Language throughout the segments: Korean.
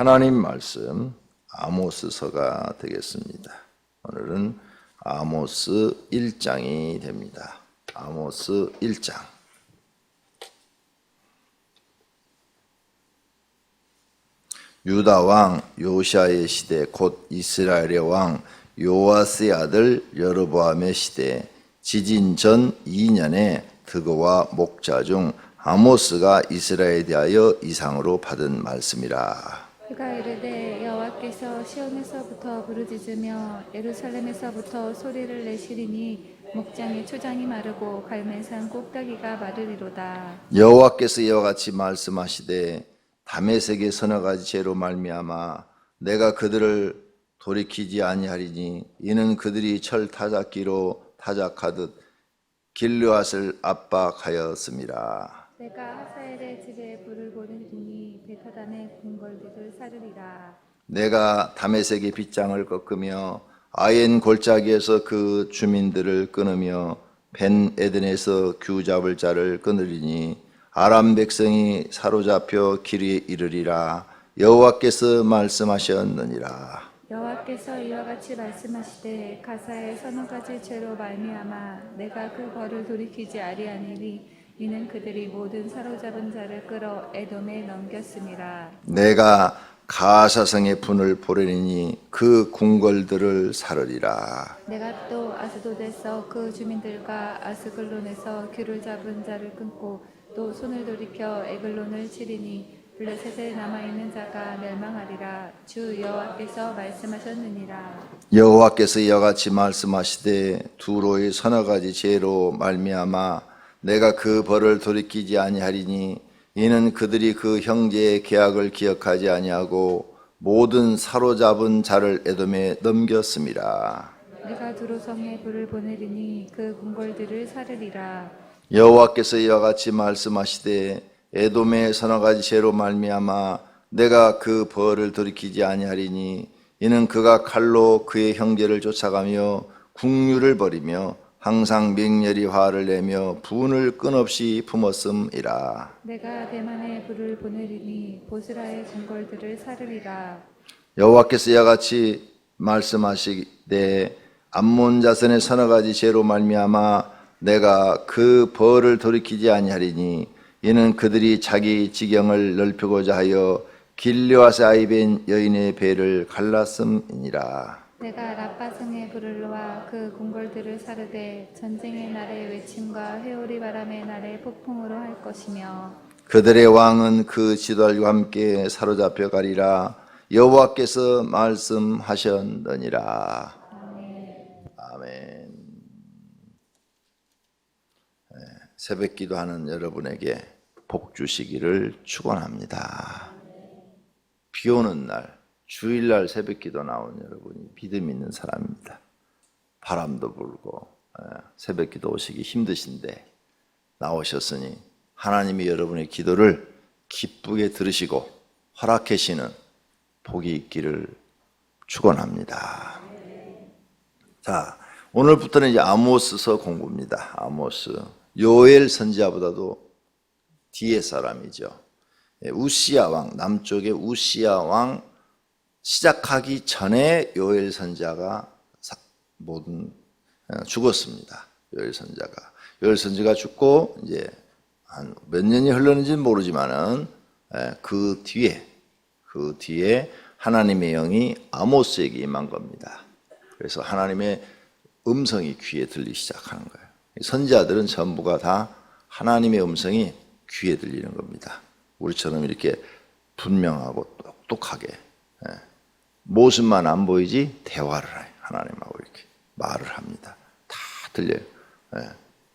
하나님 말씀 아모스서가 되겠습니다. 오늘은 아모스 1장이 됩니다. 아모스 1장. 유다 왕 요시아의 시대 곧 이스라엘의 왕 요아스의 아들 여로보암의 시대 지진 전 2년에 드고와 목자 중 아모스가 이스라엘에 대하여 이상으로 받은 말씀이라. 그가 이르되 여호와께서 시온에서부터 부르짖으며 예루살렘에서부터 소리를 내시리니 목장의 초장이 마르고 갈멜산 꼭대기가 마르리로다. 여호와께서 이와 같이 말씀하시되 다메섹의 서너 가지 죄로 말미암아 내가 그들을 돌이키지 아니하리니 이는 그들이 철 타작기로 타작하듯 길르앗을 압박하였음이라. 내가 하사엘의 집에 불을 보내리니 베타단의 궁궐들을 사르리라. 내가 다메섹의 빗장을 꺾으며 아엔 골짜기에서 그 주민들을 끊으며 벤 에덴에서 규 잡을 자를 끊으리니 아람 백성이 사로잡혀 길에 이르리라. 여호와께서 말씀하셨느니라. 여호와께서 이와 같이 말씀하시되 가사의 서너 가지 죄로 말미암아 내가 그 벌을 돌이키지 아니하리니 이는 그들이 모든 사로잡은 자를 끌어 에돔에 넘겼음이라. 내가 가사성의 분을 보내리니 그 궁궐들을 사르리라. 내가 또 아스돗에서 그 주민들과 아스글론에서 귀를 잡은 자를 끊고 또 손을 돌이켜 에글론을 치리니 블레셋에 남아있는 자가 멸망하리라. 주 여호와께서 말씀하셨느니라. 여호와께서 이와 같이 말씀하시되 두로의 서너 가지 죄로 말미암아 내가 그 벌을 돌이키지 아니하리니 이는 그들이 그 형제의 계약을 기억하지 아니하고 모든 사로잡은 자를 에돔에 넘겼음이라. 내가 두로성에 불을 보내리니 그 궁궐들을 사르리라. 여호와께서 이와 같이 말씀하시되 에돔의 서너 가지 죄로 말미암아 내가 그 벌을 돌이키지 아니하리니 이는 그가 칼로 그의 형제를 쫓아가며 국류를 벌이며 항상 맹렬히 화를 내며 분을 끊없이 품었음이라. 내가 대만에 불을 보내리니 보스라의 궁궐들을 사르리라. 여호와께서 이와 같이 말씀하시되 암몬 자손의 서너 가지 죄로 말미암아 내가 그 벌을 돌이키지 아니하리니 이는 그들이 자기 지경을 넓히고자 하여 길르앗의 아이벤 여인의 배를 갈랐음이니라. 내가 라빠성의 불을 놓아 그 궁궐들을 사르되 전쟁의 날의 외침과 회오리 바람의 날의 폭풍으로 할 것이며 그들의 왕은 그 지도들과 함께 사로잡혀 가리라. 여호와께서 말씀하셨느니라. 아멘. 새벽 기도하는 여러분에게 복 주시기를 축원합니다. 비 오는 날 주일날 새벽 기도 나온 여러분이 믿음 있는 사람입니다. 바람도 불고 새벽 기도 오시기 힘드신데 나오셨으니 하나님이 여러분의 기도를 기쁘게 들으시고 허락해 주시는 복이 있기를 축원합니다. 자, 오늘부터는 이제 아모스서 공부입니다. 아모스. 요엘 선지자보다도 뒤에 사람이죠. 우시야 왕, 남쪽의 우시야 왕 시작하기 전에 요엘 선지자가 모든 죽었습니다. 요엘 선지자가. 요엘 선지자가 죽고 이제 한 몇 년이 흘렀는지는 모르지만은 그 뒤에 하나님의 영이 아모스에게 임한 겁니다. 그래서 하나님의 음성이 귀에 들리기 시작하는 거예요. 선지자들은 전부가 다 하나님의 음성이 귀에 들리는 겁니다. 우리처럼 이렇게 분명하고 똑똑하게 모습만 안 보이지 대화를 해요. 하나님하고 이렇게 말을 합니다. 다 들려요.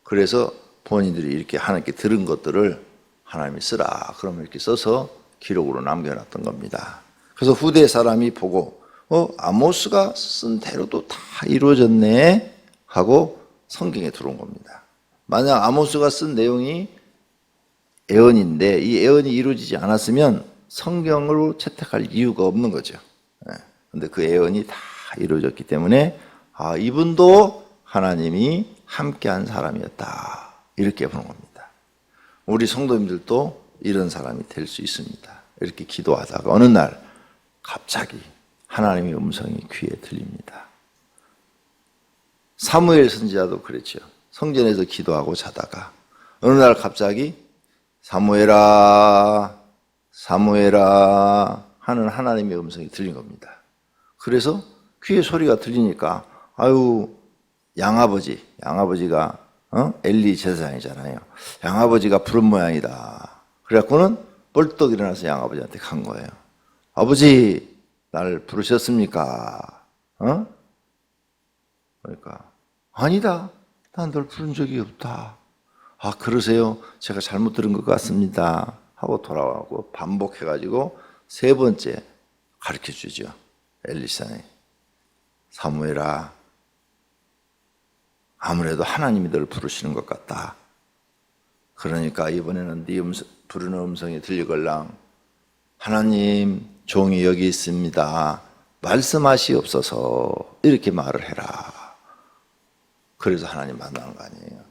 그래서 본인들이 이렇게 하나님께 들은 것들을 하나님이 쓰라 그러면 이렇게 써서 기록으로 남겨놨던 겁니다. 그래서 후대 사람이 보고 아모스가 쓴 대로도 다 이루어졌네 하고 성경에 들어온 겁니다. 만약 아모스가 쓴 내용이 애언인데 이 애언이 이루어지지 않았으면 성경으로 채택할 이유가 없는 거죠. 그런데 그 애언이 다 이루어졌기 때문에 이분도 하나님이 함께한 사람이었다 이렇게 보는 겁니다. 우리 성도님들도 이런 사람이 될 수 있습니다. 이렇게 기도하다가 어느 날 갑자기 하나님의 음성이 귀에 들립니다. 사무엘 선지자도 그랬죠. 성전에서 기도하고 자다가 어느 날 갑자기 사무엘아 사무엘아 하는 하나님의 음성이 들린 겁니다. 그래서 귀에 소리가 들리니까 아유 양아버지가 엘리 제사장이잖아요. 양아버지가 부른 모양이다. 그래갖고는 벌떡 일어나서 양아버지한테 간 거예요. 아버지 날 부르셨습니까? 그러니까 아니다. 난 널 부른 적이 없다. 아 그러세요? 제가 잘못 들은 것 같습니다. 하고 돌아오고 반복해가지고 세 번째 가르쳐주죠. 엘리사는 사무엘아 아무래도 하나님이 널 부르시는 것 같다. 그러니까 이번에는 네 부르는 음성이 들리걸랑 하나님 종이 여기 있습니다. 말씀하시옵소서 이렇게 말을 해라. 그래서 하나님 만나는 거 아니에요.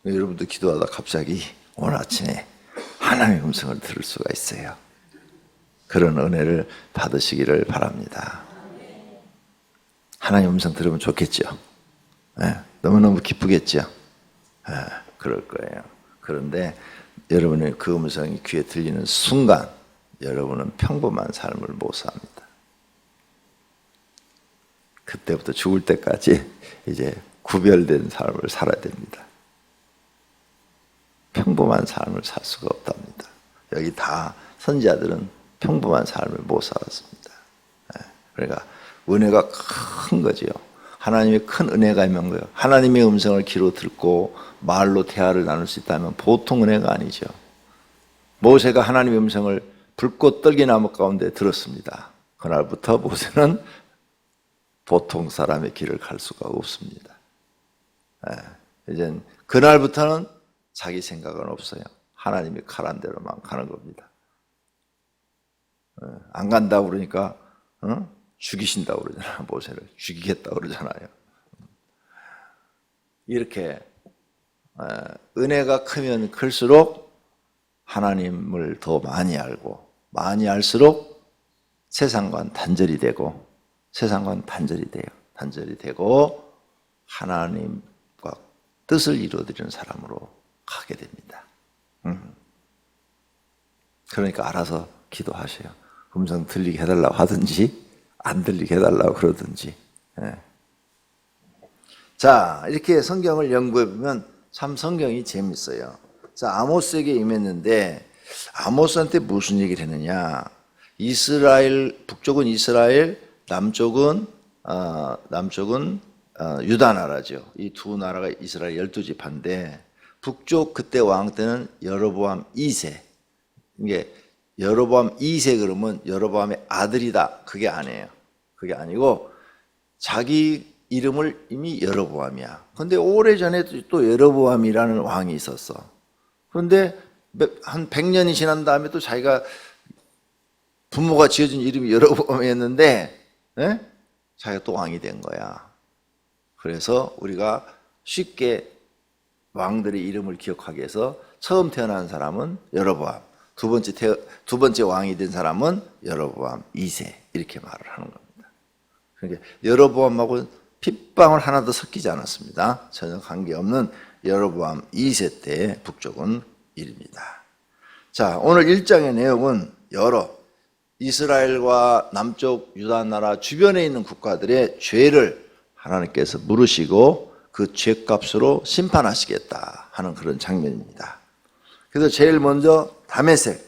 여러분도 기도하다 갑자기 오늘 아침에 하나님의 음성을 들을 수가 있어요. 그런 은혜를 받으시기를 바랍니다. 하나님의 음성 들으면 좋겠죠. 네, 너무너무 기쁘겠죠. 네, 그럴 거예요. 그런데 여러분의 그 음성이 귀에 들리는 순간 여러분은 평범한 삶을 못 삽니다. 그때부터 죽을 때까지 이제 구별된 삶을 살아야 됩니다. 평범한 삶을 살 수가 없답니다. 여기 다 선지자들은 평범한 삶을 못 살았습니다. 그러니까 은혜가 큰 거지요. 하나님의 큰 은혜가 있는 거예요. 하나님의 음성을 귀로 듣고 말로 대화를 나눌 수 있다면 보통 은혜가 아니죠. 모세가 하나님의 음성을 불꽃 떨기나무 가운데 들었습니다. 그날부터 모세는 보통 사람의 길을 갈 수가 없습니다. 이젠 그날부터는 자기 생각은 없어요. 하나님이 가란 대로만 가는 겁니다. 안 간다고 그러니까 죽이신다고 그러잖아요. 모세를 죽이겠다고 그러잖아요. 이렇게 은혜가 크면 클수록 하나님을 더 많이 알고 많이 알수록 세상과는 단절이 되고 세상과는 단절이 되고 하나님과 뜻을 이루어드리는 사람으로 가게 됩니다. 그러니까 알아서 기도하세요. 음성 들리게 해달라고 하든지 안 들리게 해달라고 그러든지. 자, 이렇게 성경을 연구해 보면 참 성경이 재밌어요. 자, 아모스에게 임했는데 아모스한테 무슨 얘기를 했느냐? 이스라엘 북쪽은 이스라엘, 남쪽은 유다 나라죠. 이 두 나라가 이스라엘 12지파인데 북쪽 그때 왕 때는 여로보암 2세. 이게 여로보암 2세 그러면 여로보암의 아들이다. 그게 아니에요. 그게 아니고 자기 이름을 이미 여로보암이야. 근데 오래전에 또 여로보암이라는 왕이 있었어. 그런데 한 100년이 지난 다음에 또 자기가 부모가 지어준 이름이 여로보암이었는데 자기가 또 왕이 된 거야. 그래서 우리가 쉽게 왕들의 이름을 기억하기 위해서 처음 태어난 사람은 여로보암, 두 번째 왕이 된 사람은 여로보암 2세 이렇게 말을 하는 겁니다. 그러니까 여로보암하고 핏방울 하나도 섞이지 않았습니다. 전혀 관계없는 여로보암 2세 때 북쪽은 일입니다. 자, 오늘 1장의 내용은 여러 이스라엘과 남쪽 유다 나라 주변에 있는 국가들의 죄를 하나님께서 물으시고 그 죄값으로 심판하시겠다 하는 그런 장면입니다. 그래서 제일 먼저 다메섹,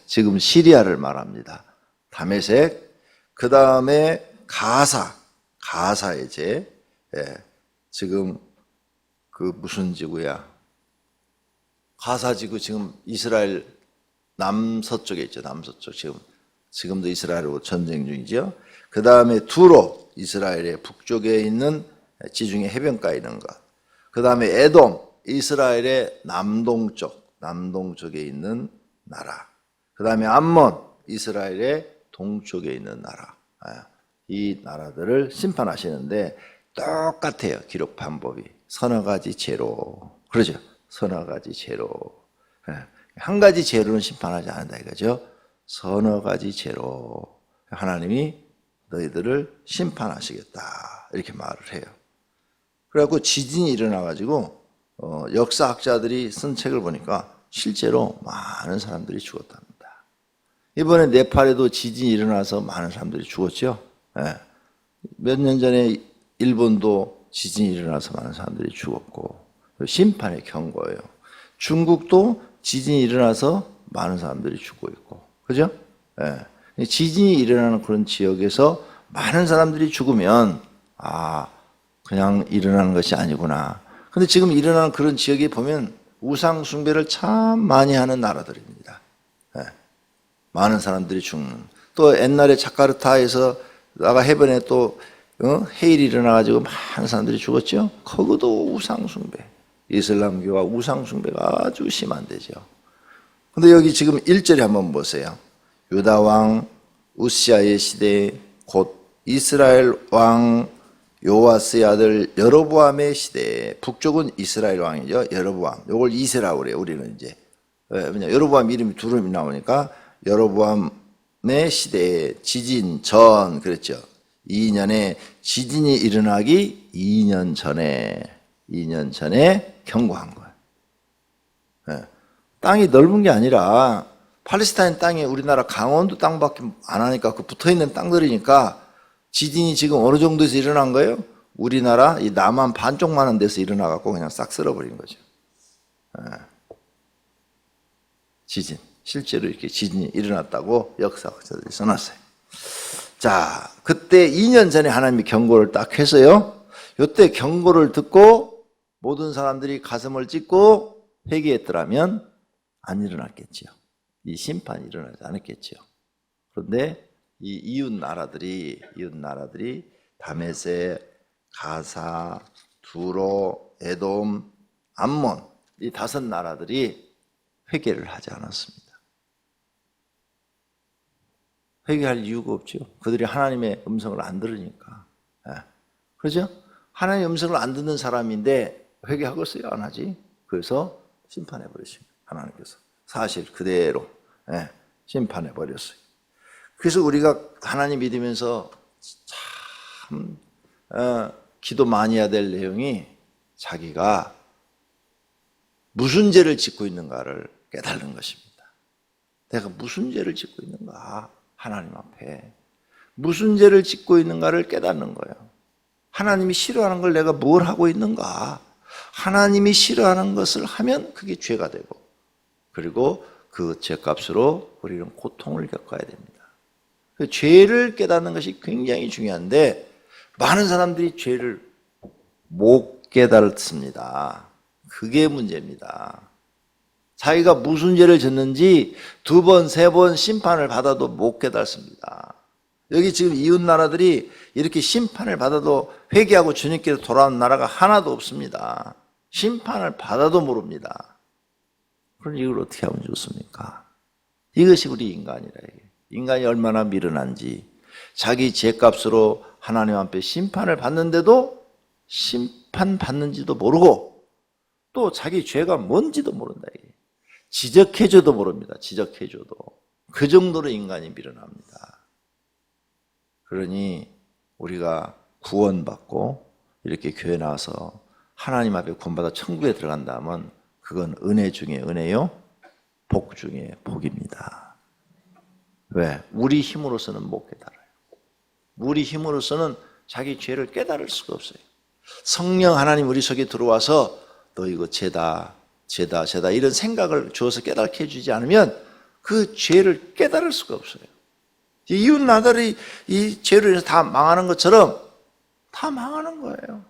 지금 시리아를 말합니다. 다메섹, 그 다음에 가사의 죄, 지금 그 무슨 지구야? 가사 지구 지금 이스라엘 남서쪽에 있죠. 남서쪽 지금도 이스라엘하고 전쟁 중이죠. 그 다음에 두로 이스라엘의 북쪽에 있는 지중해 해변가에 있는 것. 그 다음에 에돔 이스라엘의 남동쪽에 있는 나라. 그 다음에 암몬 이스라엘의 동쪽에 있는 나라. 이 나라들을 심판하시는데 똑같아요. 기록 방법이 서너 가지 죄로. 그러죠. 서너 가지 죄로. 한 가지 죄로는 심판하지 않는다 이거죠. 서너 가지 죄로 하나님이 너희들을 심판하시겠다 이렇게 말을 해요. 그래갖고 지진이 일어나가지고 역사학자들이 쓴 책을 보니까 실제로 많은 사람들이 죽었답니다. 이번에 네팔에도 지진이 일어나서 많은 사람들이 죽었죠. 예. 몇 년 전에 일본도 지진이 일어나서 많은 사람들이 죽었고 심판의 경고예요. 중국도 지진이 일어나서 많은 사람들이 죽고 있고, 그죠? 예. 지진이 일어나는 그런 지역에서 많은 사람들이 죽으면 그냥 일어나는 것이 아니구나. 근데 지금 일어나는 그런 지역에 보면 우상 숭배를 참 많이 하는 나라들입니다. 예. 많은 사람들이 죽는. 또 옛날에 자카르타에서 나가 해변에 또 해일이 일어나가지고 많은 사람들이 죽었죠. 거기도 우상 숭배. 이슬람교와 우상 숭배가 아주 심한 데죠. 근데 여기 지금 1절에 한번 보세요. 유다 왕 우시아의 시대에 곧 이스라엘 왕 요아스의 아들 여로보암의 시대에, 북쪽은 이스라엘 왕이죠. 여로보암. 요걸 이세라고 그래요. 우리는 이제. 왜냐 여로보암 이름이 두 이름이 나오니까 여로보암의 시대에 지진 전 그랬죠. 2년에 지진이 일어나기 2년 전에 경고한 거예요. 땅이 넓은 게 아니라 팔레스타인 땅이 우리나라 강원도 땅밖에 안 하니까 그 붙어있는 땅들이니까 지진이 지금 어느 정도에서 일어난 거예요? 우리나라 이 남한 반쪽만한 데서 일어나갖고 그냥 싹 쓸어버린 거죠. 지진. 실제로 이렇게 지진이 일어났다고 역사학자들이 써놨어요. 자, 그때 2년 전에 하나님이 경고를 딱 해서요. 이때 경고를 듣고 모든 사람들이 가슴을 찢고 회개했더라면 안 일어났겠지요. 이 심판이 일어나지 않았겠지요. 그런데 이 이웃 나라들이 다메섹, 가사, 두로, 에돔, 암몬 이 5나라들이 회개를 하지 않았습니다. 회개할 이유가 없죠. 그들이 하나님의 음성을 안 들으니까. 그렇죠? 하나님의 음성을 안 듣는 사람인데 회개하겠어요? 안 하지? 그래서 심판해 버리시고 하나님께서 사실 그대로 심판해 버렸어요. 그래서 우리가 하나님 믿으면서 참 기도 많이 해야 될 내용이 자기가 무슨 죄를 짓고 있는가를 깨달는 것입니다. 내가 무슨 죄를 짓고 있는가? 하나님 앞에 무슨 죄를 짓고 있는가를 깨닫는 거예요. 하나님이 싫어하는 걸 내가 뭘 하고 있는가? 하나님이 싫어하는 것을 하면 그게 죄가 되고, 그리고 그 죄값으로 우리는 고통을 겪어야 됩니다. 그 죄를 깨닫는 것이 굉장히 중요한데 많은 사람들이 죄를 못 깨달습니다. 그게 문제입니다. 자기가 무슨 죄를 졌는지 2번, 3번 심판을 받아도 못 깨닫습니다. 여기 지금 이웃 나라들이 이렇게 심판을 받아도 회개하고 주님께로 돌아온 나라가 하나도 없습니다. 심판을 받아도 모릅니다. 그럼 이걸 어떻게 하면 좋습니까? 이것이 우리 인간이라. 인간이 얼마나 미련한지, 자기 죄값으로 하나님 앞에 심판을 받는데도 심판받는지도 모르고 또 자기 죄가 뭔지도 모른다. 지적해줘도 모릅니다. 지적해줘도. 그 정도로 인간이 미련합니다. 그러니 우리가 구원받고 이렇게 교회 나와서 하나님 앞에 구원받아 천국에 들어간다면 그건 은혜 중에 은혜요, 복 중에 복입니다. 왜? 우리 힘으로서는 못 깨달아요. 우리 힘으로서는 자기 죄를 깨달을 수가 없어요. 성령 하나님 우리 속에 들어와서 너 이거 죄다 이런 생각을 주어서 깨닫게 해주지 않으면 그 죄를 깨달을 수가 없어요. 이웃 나라들이 이 죄로 인해서 다 망하는 것처럼 다 망하는 거예요.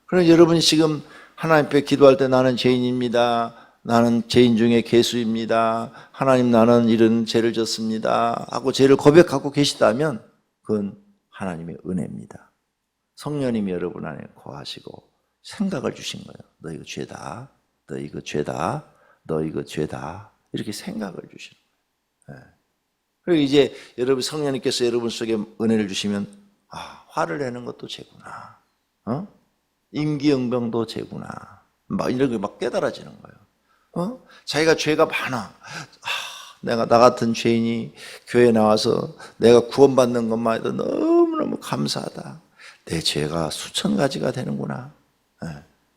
그래서 여러분이 지금 하나님 앞에 기도할 때 나는 죄인입니다. 나는 죄인 중에 괴수입니다. 하나님 나는 이런 죄를 졌습니다 하고 죄를 고백하고 계시다면 그건 하나님의 은혜입니다. 성령님이 여러분 안에 거하시고 생각을 주신 거예요. 너 이거 죄다. 너 이거 죄다. 너 이거 죄다. 이렇게 생각을 주시는 거예요. 그리고 이제 여러분 성령님께서 여러분 속에 은혜를 주시면 화를 내는 것도 죄구나. 임기응변도 죄구나. 막 이런 게 막 깨달아지는 거예요. 자기가 죄가 많아. 내가 나 같은 죄인이 교회에 나와서 내가 구원받는 것만 해도 너무너무 감사하다. 내 죄가 수천 가지가 되는구나.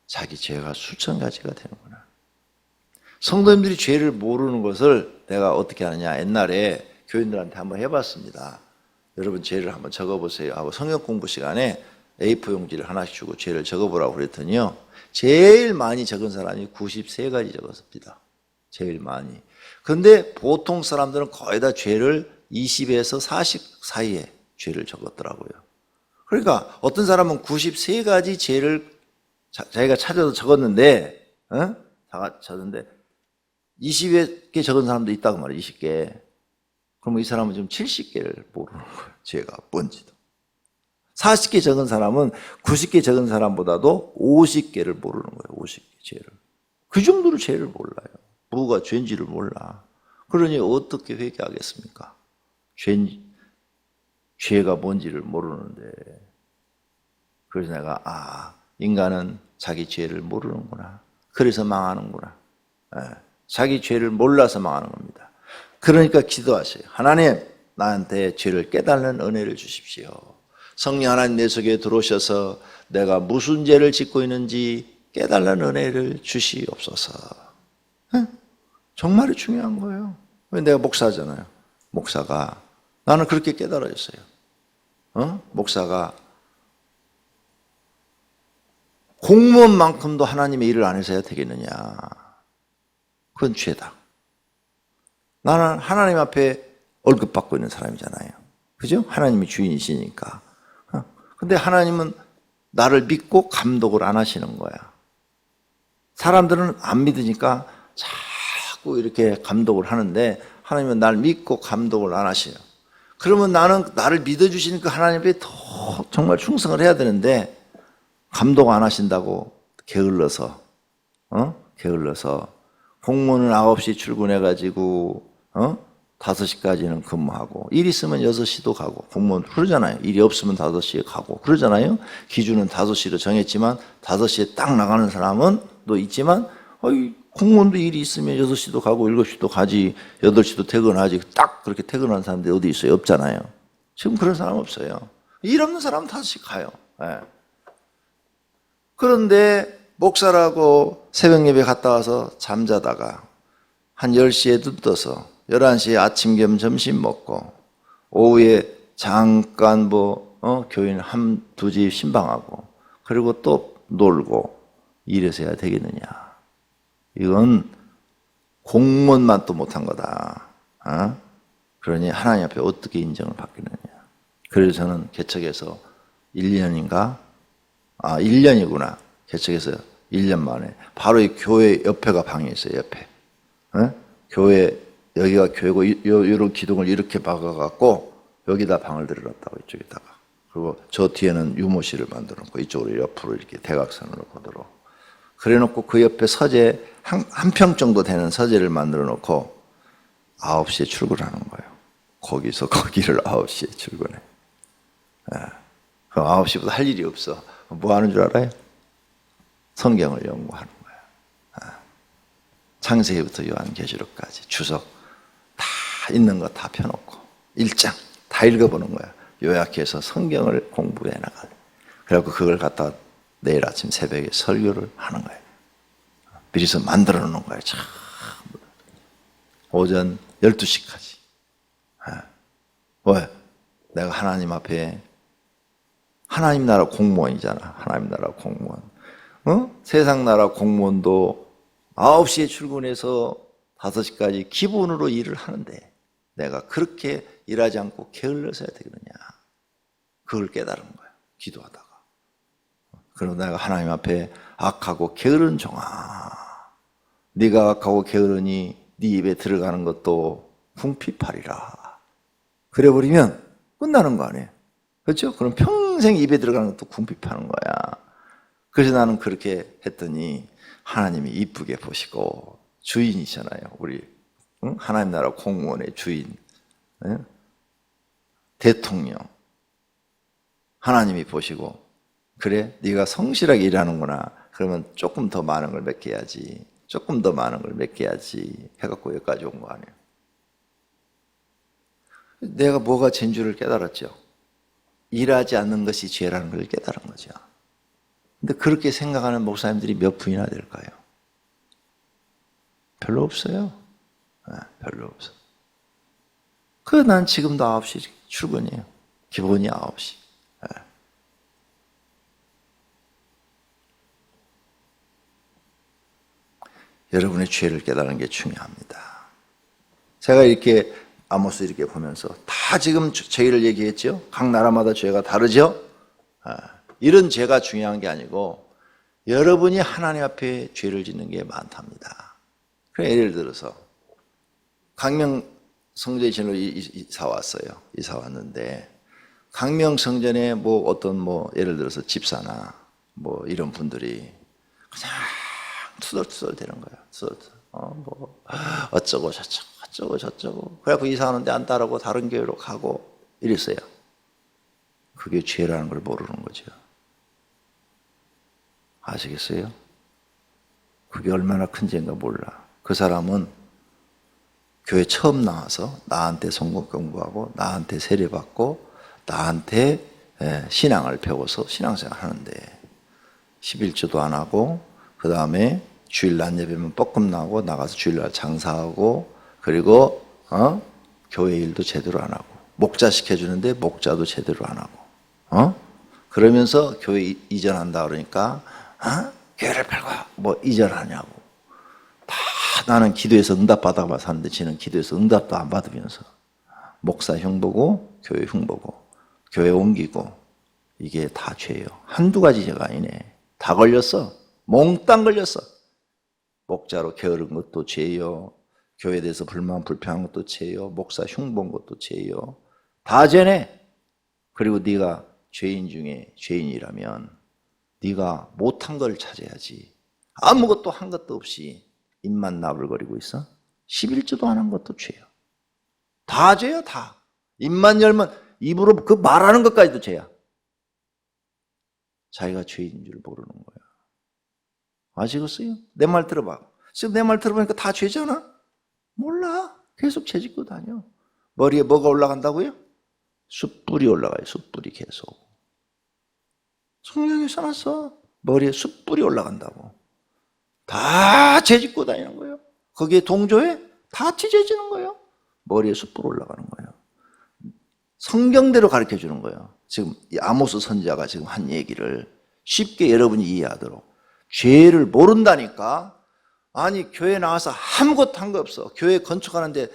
자기 죄가 수천 가지가 되는구나. 성도님들이 죄를 모르는 것을 내가 어떻게 하느냐. 옛날에 교인들한테 한번 해봤습니다. 여러분 죄를 한번 적어보세요 하고 성경 공부 시간에 A4 용지를 하나씩 주고 죄를 적어보라고 그랬더니요. 제일 많이 적은 사람이 93가지 적었습니다. 제일 많이. 그런데 보통 사람들은 거의 다 죄를 20에서 40 사이에 죄를 적었더라고요. 그러니까 어떤 사람은 93가지 죄를 자기가 찾아서 적었는데, 다 적었는데 20개 적은 사람도 있다고 말이에요. 20개. 그러면 이 사람은 지금 70개를 모르는 거예요. 죄가 뭔지도. 40개 적은 사람은 90개 적은 사람보다도 50개를 모르는 거예요. 50개 죄를. 그 정도로 죄를 몰라요. 뭐가 죄인지를 몰라. 그러니 어떻게 회개하겠습니까? 죄가 뭔지를 모르는데. 그래서 내가 인간은 자기 죄를 모르는구나. 그래서 망하는구나. 자기 죄를 몰라서 망하는 겁니다. 그러니까 기도하세요. 하나님, 나한테 죄를 깨닫는 은혜를 주십시오. 성령 하나님 내 속에 들어오셔서 내가 무슨 죄를 짓고 있는지 깨달는 은혜를 주시옵소서. 정말 중요한 거예요. 왜 내가 목사잖아요. 목사가 나는 그렇게 깨달아졌어요. 목사가 공무원만큼도 하나님의 일을 안 해서 해야 되겠느냐. 그건 죄다. 나는 하나님 앞에 월급 받고 있는 사람이잖아요. 그죠? 하나님이 주인이시니까. 근데 하나님은 나를 믿고 감독을 안 하시는 거야. 사람들은 안 믿으니까 자꾸 이렇게 감독을 하는데 하나님은 날 믿고 감독을 안 하셔요. 그러면 나는 나를 믿어주시는 그 하나님 앞에 더 정말 충성을 해야 되는데 감독 안 하신다고 게을러서 공무원은 9시 출근해가지고 5시까지는 근무하고 일 있으면 6시도 가고 공무원 그러잖아요. 일이 없으면 5시에 가고 그러잖아요. 기준은 5시로 정했지만 5시에 딱 나가는 사람은 또 있지만 공무원도 일이 있으면 6시도 가고 7시도 가지 8시도 퇴근하지 딱 그렇게 퇴근하는 사람들이 어디 있어요? 없잖아요. 지금 그런 사람 없어요. 일 없는 사람은 5시 가요. 그런데 목사라고 새벽 예배 갔다 와서 잠자다가 한 10시에 눈 떠서 11시에 아침 겸 점심 먹고 오후에 잠깐 교인 한두 집 신방하고 그리고 또 놀고 이래서 해야 되겠느냐. 이건 공무원만 또 못한 거다. 그러니 하나님 앞에 어떻게 인정을 받겠느냐. 그래서 저는 개척해서 1년인가? 1년이구나. 개척해서 1년 만에 바로 이 교회 옆에가 방이 있어요. 옆에. 교회 여기가 교회고 이런 기둥을 이렇게 박아갖고 여기다 방을 들여놨다고 이쪽에다가. 그리고 저 뒤에는 유모실을 만들어놓고 이쪽으로 옆으로 이렇게 대각선으로 보도록. 그래놓고 그 옆에 서재 한 평 정도 되는 서재를 만들어놓고 9시에 출근하는 거예요. 거기서 거기를 9시에 출근해. 그럼 9시부터 할 일이 없어. 뭐 하는 줄 알아요? 성경을 연구하는 거야. 창세기부터 요한계시록까지 주석 다 있는 거 다 펴놓고 1장 다 읽어보는 거야. 요약해서 성경을 공부해 나가요. 그래갖고 그걸 갖다 내일 아침 새벽에 설교를 하는 거예요. 미리서 만들어 놓는 거예요. 참. 오전 12시까지. 왜? 내가 하나님 앞에 하나님 나라 공무원이잖아. 하나님 나라 공무원. 세상 나라 공무원도 9시에 출근해서 5시까지 기본으로 일을 하는데 내가 그렇게 일하지 않고 게을러서 해야 되겠느냐. 그걸 깨달은 거예요. 기도하다가. 그리고 내가 하나님 앞에 악하고 게으른 종아. 네가 악하고 게으르니 네 입에 들어가는 것도 궁핍하리라. 그래버리면 끝나는 거 아니에요. 그렇죠? 그럼 평생 입에 들어가는 것도 궁핍하는 거야. 그래서 나는 그렇게 했더니 하나님이 이쁘게 보시고 주인이잖아요. 우리 하나님 나라 공무원의 주인, 대통령. 하나님이 보시고 그래 네가 성실하게 일하는구나. 그러면 조금 더 많은 걸 맡겨야지. 조금 더 많은 걸 맡겨야지 해갖고 여기까지 온 거 아니에요. 내가 뭐가 죄인 줄을 깨달았죠. 일하지 않는 것이 죄라는 걸 깨달은 거죠. 근데 그렇게 생각하는 목사님들이 몇 분이나 될까요? 별로 없어요. 별로 없어. 난 지금도 9시 출근이에요. 기본이 9시. 여러분의 죄를 깨달은 게 중요합니다. 제가 이렇게 아모스 이렇게 보면서 다 지금 죄를 얘기했죠. 각 나라마다 죄가 다르죠. 이런 죄가 중요한 게 아니고 여러분이 하나님 앞에 죄를 짓는 게 많답니다. 그래 예를 들어서 강명 성전에 진로 이사 왔어요. 이사 왔는데 강명 성전에 뭐 어떤 뭐 예를 들어서 집사나 뭐 이런 분들이 그냥 투덜투덜 되는 거예요. 투덜투덜. 뭐 어쩌고 저쩌고. 그래갖고 이사하는데 안 따르고 다른 교회로 가고 이랬어요. 그게 죄라는 걸 모르는 거죠. 아시겠어요? 그게 얼마나 큰 죄인가 몰라. 그 사람은 교회 처음 나와서 나한테 성경 공부하고 나한테 세례받고 나한테 신앙을 배워서 신앙생활 하는데 11조도 안 하고 그 다음에 주일 낮 예배면 뻐끔 나오고 나가서 주일날 장사하고 그리고 교회 일도 제대로 안 하고 목자 시켜주는데 목자도 제대로 안 하고 그러면서 교회 이전한다 그러니까 교회를 팔고 뭐 이전하냐고 다 나는 기도해서 응답 받아봐 사는데 지는 기도해서 응답도 안 받으면서 목사 흉 보고 교회 흉 보고 교회 옮기고 이게 다 죄예요. 한두 가지 죄가 아니네. 다 걸렸어. 몽땅 걸렸어. 목자로 게으른 것도 죄요. 교회에 대해서 불평한 것도 죄요. 목사 흉본 것도 죄요. 다 죄네. 그리고 네가 죄인 중에 죄인이라면 네가 못한 걸 찾아야지. 아무것도 한 것도 없이 입만 나불거리고 있어? 11조도 안 한 것도 죄요. 다 죄요, 다. 입만 열면 입으로 그 말하는 것까지도 죄야. 자기가 죄인 줄 모르는 거야. 아시겠어요? 내 말 들어봐. 지금 내 말 들어보니까 다 죄잖아? 몰라. 계속 죄 짓고 다녀. 머리에 뭐가 올라간다고요? 숯불이 올라가요. 숯불이 계속. 성경에 써놨어. 머리에 숯불이 올라간다고. 다 죄 짓고 다니는 거예요. 거기에 동조해? 다 죄 지는 거예요. 머리에 숯불 올라가는 거예요. 성경대로 가르쳐 주는 거예요. 지금 이 아모스 선지자가 지금 한 얘기를 쉽게 여러분이 이해하도록. 죄를 모른다니까. 아니 교회 나와서 아무것도 한 거 없어. 교회 건축하는데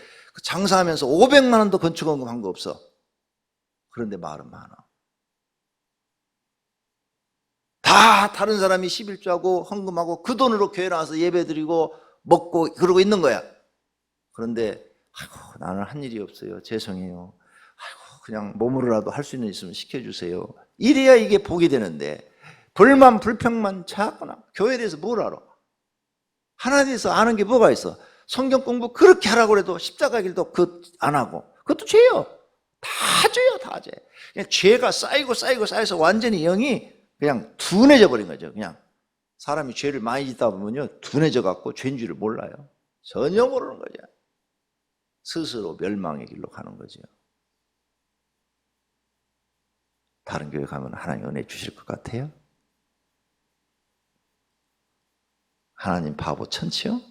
장사하면서 500만 원도 건축원금 한 거 없어. 그런데 말은 많아. 다 다른 사람이 11조하고 헌금하고 그 돈으로 교회 나와서 예배드리고 먹고 그러고 있는 거야. 그런데 아이고 나는 한 일이 없어요. 죄송해요. 아이고 그냥 몸으로라도 할 수 있는 일 있으면 시켜주세요. 이래야 이게 복이 되는데 불만 불평만 자꾸나 교회에 대해서 뭘 알아? 하나님에 대해서 아는 게 뭐가 있어? 성경 공부 그렇게 하라고 해도 십자가 길도 안 하고 그것도 죄요. 다 죄요. 다 죄. 그냥 죄가 쌓여서 완전히 영이 그냥 둔해져 버린 거죠. 그냥 사람이 죄를 많이 짓다 보면요 둔해져 갖고 죄인 줄을 몰라요. 전혀 모르는 거죠. 스스로 멸망의 길로 가는 거죠. 다른 교회 가면 하나님 은혜 주실 것 같아요? 하나님 바보 천치요?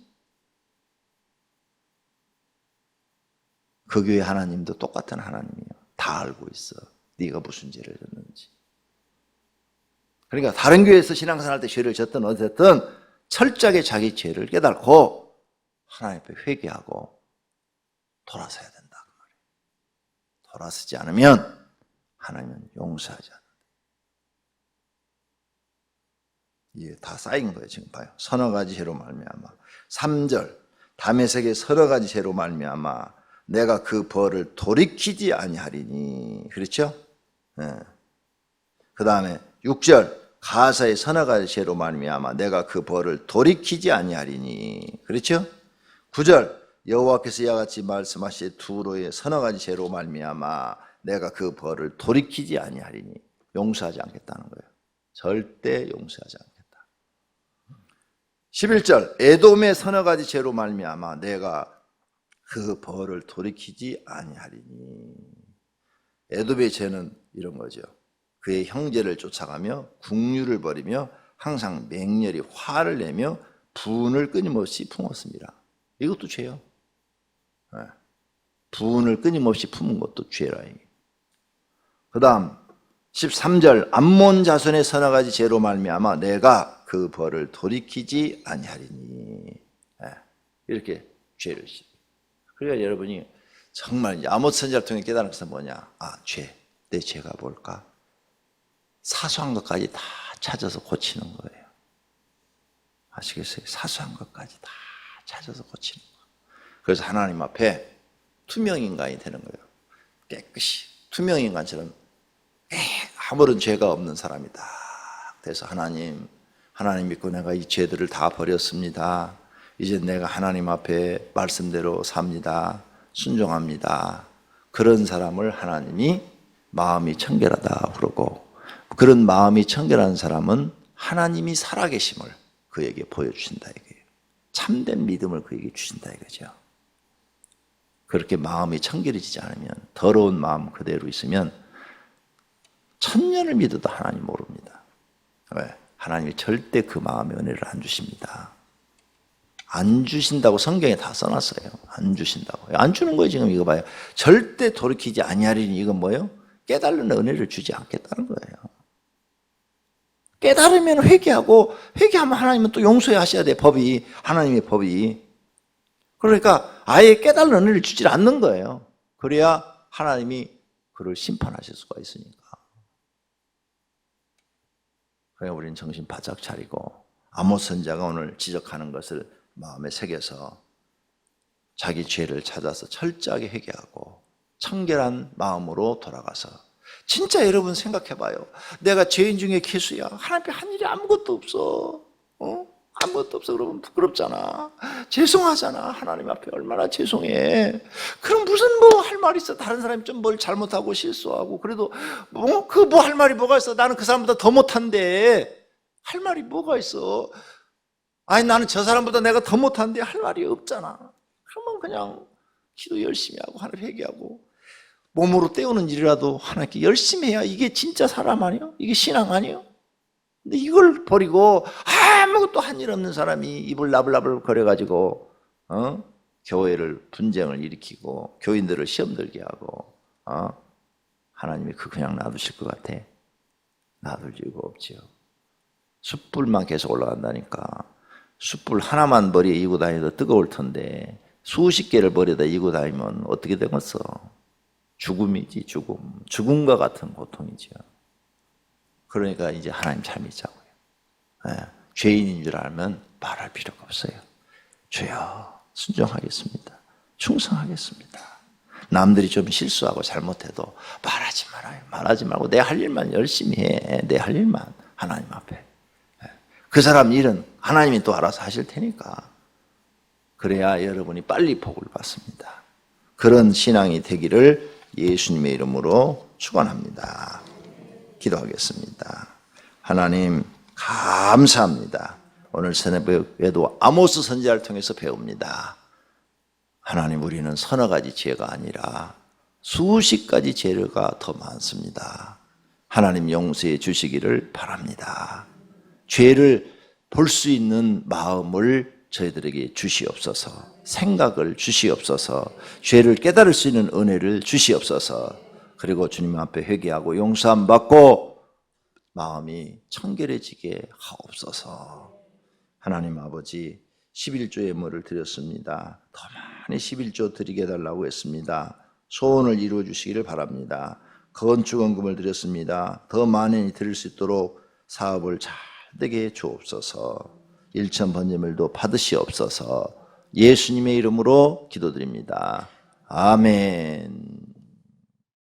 그 교회 하나님도 똑같은 하나님이에요. 다 알고 있어. 네가 무슨 죄를 졌는지. 그러니까 다른 교회에서 신앙생활 할 때 죄를 졌든 어쨌든 철저하게 자기 죄를 깨닫고 하나님 앞에 회개하고 돌아서야 된다 그 말이에요. 돌아서지 않으면 하나님은 용서하지 않는다. 이게 다 쌓인 거예요. 지금 봐요. 서너 가지 죄로 말미암아. 3절 다메섹의 서너 가지 죄로 말미암아 내가 그 벌을 돌이키지 아니하리니. 그렇죠? 네. 그 다음에 6절 가사의 서너 가지 죄로 말미암아 내가 그 벌을 돌이키지 아니하리니. 그렇죠? 9절 여호와께서 이와 같이 말씀하시되 두로의 서너 가지 죄로 말미암아 내가 그 벌을 돌이키지 아니하리니. 용서하지 않겠다는 거예요. 절대 용서하지 않겠다. 11절 에돔의 서너 가지 죄로 말미암아 내가 그 벌을 돌이키지 아니하리니. 애돔의 죄는 이런 거죠. 그의 형제를 쫓아가며 국류를 벌이며 항상 맹렬히 화를 내며 분을 끊임없이 품었습니다. 이것도 죄요. 분을 끊임없이 품은 것도 죄라. 그 다음 13절 암몬 자손의 서너 가지 죄로 말미암아 내가 그 벌을 돌이키지 아니하리니. 이렇게 죄를 지. 그러니까 여러분이 정말 아모스 선지자를 통해 깨달은 것은 뭐냐? 죄. 내 죄가 뭘까? 사소한 것까지 다 찾아서 고치는 거예요. 아시겠어요? 사소한 것까지 다 찾아서 고치는 거예요. 그래서 하나님 앞에 투명인간이 되는 거예요. 깨끗이 투명인간처럼 아무런 죄가 없는 사람이다. 그래서 하나님 믿고 내가 이 죄들을 다 버렸습니다. 이제 내가 하나님 앞에 말씀대로 삽니다. 순종합니다. 그런 사람을 하나님이 마음이 청결하다 그러고, 그런 마음이 청결한 사람은 하나님이 살아계심을 그에게 보여주신다 이거예요. 참된 믿음을 그에게 주신다 이거죠. 그렇게 마음이 청결해지지 않으면, 더러운 마음 그대로 있으면 천년을 믿어도 하나님 모릅니다. 왜? 하나님이 절대 그 마음의 은혜를 안 주십니다. 안 주신다고 성경에 다 써놨어요. 안 주신다고. 안 주는 거예요. 지금 이거 봐요. 절대 돌이키지 아니하리니. 이건 뭐예요? 깨달는 은혜를 주지 않겠다는 거예요. 깨달으면 회개하고, 회개하면 하나님은 또 용서해 하셔야 돼. 법이, 하나님의 법이. 그러니까 아예 깨달는 은혜를 주질 않는 거예요. 그래야 하나님이 그를 심판하실 수가 있으니까. 그러니까 우리는 정신 바짝 차리고, 아모스 선지자가 오늘 지적하는 것을 마음에 새겨서 자기 죄를 찾아서 철저하게 회개하고 청결한 마음으로 돌아가서, 진짜 여러분 생각해봐요. 내가 죄인 중에 괴수야. 하나님 앞에 한 일이 아무것도 없어. 아무것도 없어. 그러면 부끄럽잖아. 죄송하잖아. 하나님 앞에 얼마나 죄송해. 그럼 무슨 뭐 할 말이 있어. 다른 사람이 좀 뭘 잘못하고 실수하고 그래도 뭐 할 말이 뭐가 있어. 나는 그 사람보다 더 못한데 할 말이 뭐가 있어. 아니 나는 저 사람보다 내가 더 못한데 할 말이 없잖아. 그러면 그냥 기도 열심히 하고 하나님 회개하고 몸으로 때우는 일이라도 하나님께 열심히 해야 이게 진짜 사람 아니에요? 이게 신앙 아니에요? 근데 이걸 버리고 아무것도 한 일 없는 사람이 입을 나불나불 거려가지고 교회를 분쟁을 일으키고 교인들을 시험 들게 하고 하나님이 그냥 놔두실 것 같아? 놔둘 이유가 없지요. 숯불만 계속 올라간다니까. 숯불 하나만 머리에 이고 다니도 뜨거울 텐데 수십 개를 머리에다 이고 다니면 어떻게 되겠어? 죽음이지. 죽음과 같은 고통이죠. 그러니까 이제 하나님 잘 믿자고요. 죄인인 줄 알면 말할 필요가 없어요. 주여 순종하겠습니다. 충성하겠습니다. 남들이 좀 실수하고 잘못해도 말하지 말아요. 말하지 말고 내 할 일만 열심히 해. 내 할 일만 하나님 앞에. 그 사람 일은 하나님이 또 알아서 하실 테니까. 그래야 여러분이 빨리 복을 받습니다. 그런 신앙이 되기를 예수님의 이름으로 축원합니다. 기도하겠습니다. 하나님 감사합니다. 오늘 새벽에도 아모스 선지자를 통해서 배웁니다. 하나님, 우리는 서너 가지 죄가 아니라 수십 가지 죄가 더 많습니다. 하나님 용서해 주시기를 바랍니다. 죄를 볼 수 있는 마음을 저희들에게 주시옵소서. 생각을 주시옵소서. 죄를 깨달을 수 있는 은혜를 주시옵소서. 그리고 주님 앞에 회개하고 용서함 받고 마음이 청결해지게 하옵소서. 하나님 아버지, 11조 예물을 드렸습니다. 더 많이 11조 드리게 해달라고 했습니다. 소원을 이루어 주시기를 바랍니다. 건축원금을 드렸습니다. 더 많이 드릴 수 있도록 사업을 잘 되게 해 주옵소서. 일천 번제물도 받으시옵소서. 예수님의 이름으로 기도드립니다. 아멘.